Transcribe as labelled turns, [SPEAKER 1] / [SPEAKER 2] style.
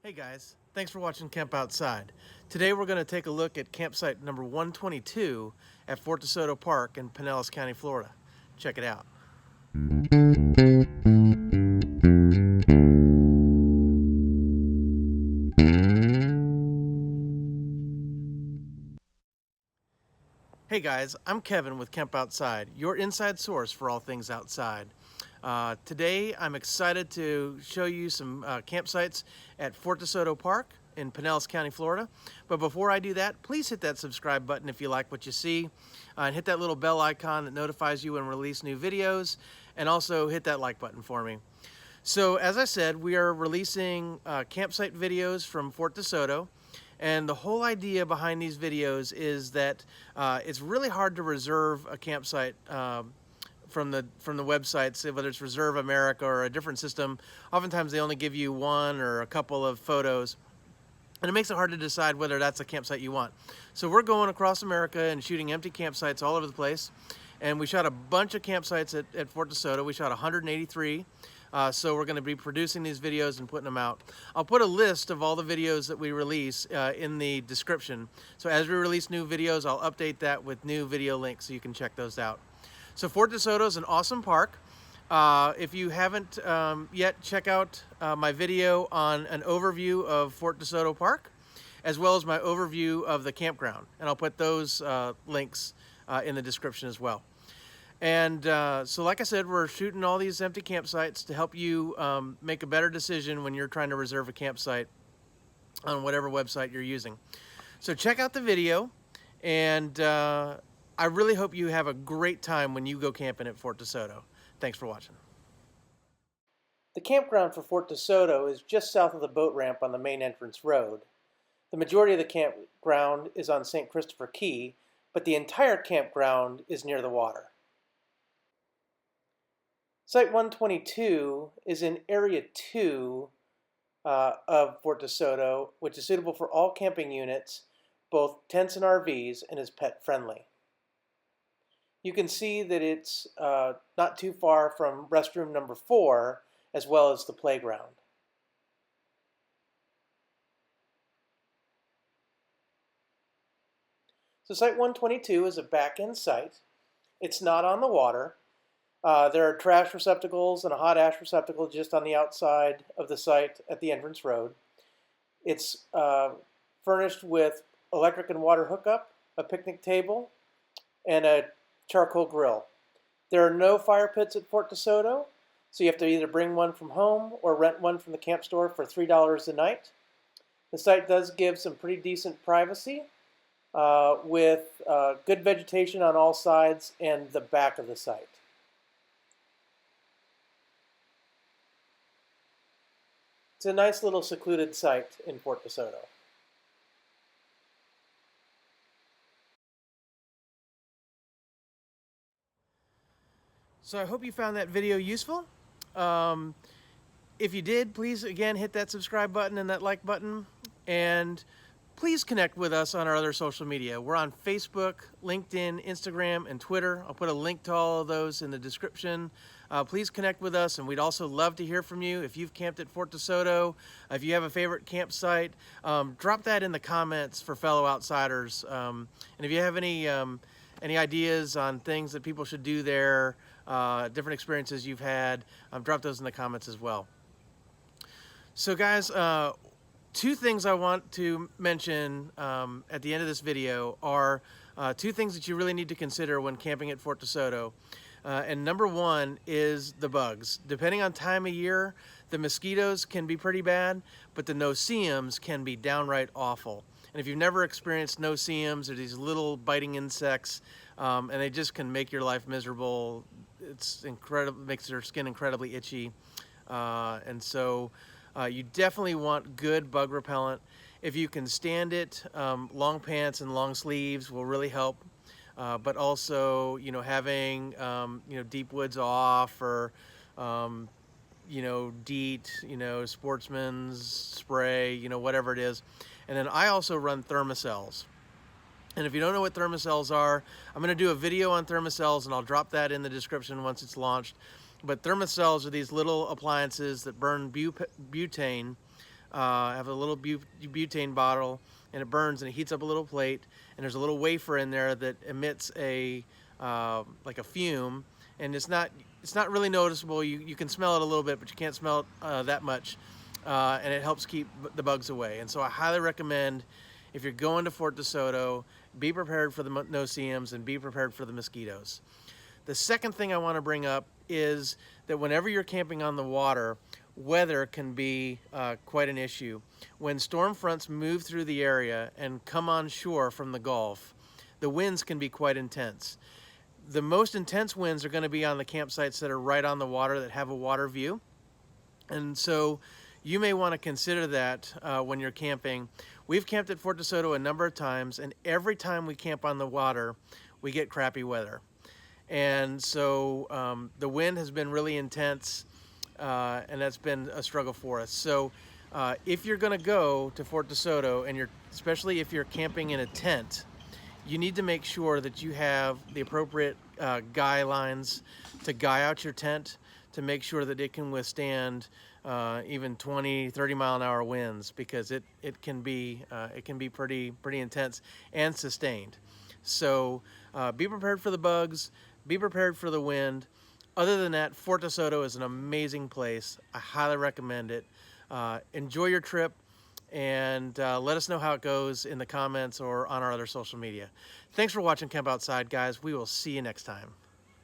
[SPEAKER 1] Hey guys, thanks for watching Camp Outside. Today we're going to take a look at campsite number 122 at Fort DeSoto Park in Pinellas County, Florida. Check it out. Hey guys, I'm Kevin with Camp Outside, your inside source for all things outside. Today I'm excited to show you some campsites at Fort DeSoto Park in Pinellas County, Florida. But before I do that, please hit that subscribe button if you like what you see, and hit that little bell icon that notifies you when we release new videos, and also hit that like button for me. So as I said, we are releasing campsite videos from Fort DeSoto. And the whole idea behind these videos is that it's really hard to reserve a campsite from the websites, whether it's Reserve America or a different system. Oftentimes they only give you one or a couple of photos, and it makes it hard to decide whether that's a campsite you want. So we're going across America and shooting empty campsites all over the place. And we shot a bunch of campsites at Fort DeSoto. We shot 183. So we're going to be producing these videos and putting them out. I'll put a list of all the videos that we release in the description. So as we release new videos, I'll update that with new video links so you can check those out. So Fort DeSoto is an awesome park. If you haven't yet, check out my video on an overview of Fort DeSoto Park, as well as my overview of the campground. And I'll put those links in the description as well. And so like I said, we're shooting all these empty campsites to help you make a better decision when you're trying to reserve a campsite on whatever website you're using. So check out the video, and I really hope you have a great time when you go camping at Fort DeSoto. Thanks for watching. The campground for Fort DeSoto is just south of the boat ramp on the main entrance road. The majority of the campground is on St. Christopher Key, but the entire campground is near the water. Site 122 is in Area 2 of Fort DeSoto, which is suitable for all camping units, both tents and RVs, and is pet friendly. You can see that it's not too far from restroom number 4, as well as the playground. So Site 122 is a back-end site. It's not on the water. There are trash receptacles and a hot ash receptacle just on the outside of the site at the entrance road. It's furnished with electric and water hookup, a picnic table, and a charcoal grill. There are no fire pits at Fort DeSoto, so you have to either bring one from home or rent one from the camp store for $3 a night. The site does give some pretty decent privacy with good vegetation on all sides and the back of the site. It's a nice little secluded site in Fort DeSoto. So I hope you found that video useful. If you did, please again hit that subscribe button and that like button, and please connect with us on our other social media. We're on Facebook, LinkedIn, Instagram, and Twitter. I'll put a link to all of those in the description. Please connect with us, and we'd also love to hear from you. If you've camped at Fort DeSoto, if you have a favorite campsite, drop that in the comments for fellow outsiders. And if you have any ideas on things that people should do there, different experiences you've had, drop those in the comments as well. So guys, two things I want to mention at the end of this video are two things that you really need to consider when camping at Fort DeSoto. And number one is the bugs. Depending on time of year, the mosquitoes can be pretty bad, but the no-see-ums can be downright awful. And if you've never experienced no-see-ums, they're these little biting insects, and they just can make your life miserable. It's incredible, makes your skin incredibly itchy. And so you definitely want good bug repellent. If you can stand it, long pants and long sleeves will really help. But also, you know, having, you know, deep woods off, or, you know, DEET, you know, Sportsman's spray, you know, whatever it is. And then I also run Thermacells. And if you don't know what Thermacells are, I'm going to do a video on Thermacells, and I'll drop that in the description once it's launched. But Thermacells are these little appliances that burn butane have a little butane bottle, and it burns and it heats up a little plate, and there's a little wafer in there that emits a like a fume, and it's not really noticeable. You can smell it a little bit, but you can't smell it that much, and it helps keep the bugs away. And so I highly recommend, if you're going to Fort DeSoto, be prepared for the no-see-ums and be prepared for the mosquitoes. The second thing I want to bring up is that whenever you're camping on the water, weather can be quite an issue. When storm fronts move through the area and come on shore from the Gulf, the winds can be quite intense. The most intense winds are going to be on the campsites that are right on the water, that have a water view. And so you may want to consider that when you're camping. We've camped at Fort DeSoto a number of times, and every time we camp on the water, we get crappy weather. And so the wind has been really intense, and that's been a struggle for us. So if you're going to go to Fort DeSoto, and especially if you're camping in a tent, you need to make sure that you have the appropriate guy lines to guy out your tent, to make sure that it can withstand even 20-30 mile an hour winds, because it can be pretty intense and sustained. So be prepared for the bugs, be prepared for the wind. Other than that, Fort DeSoto is an amazing place. I highly recommend it. Enjoy your trip, and let us know how it goes in the comments or on our other social media. Thanks for watching Camp Outside, guys. We will see you next time.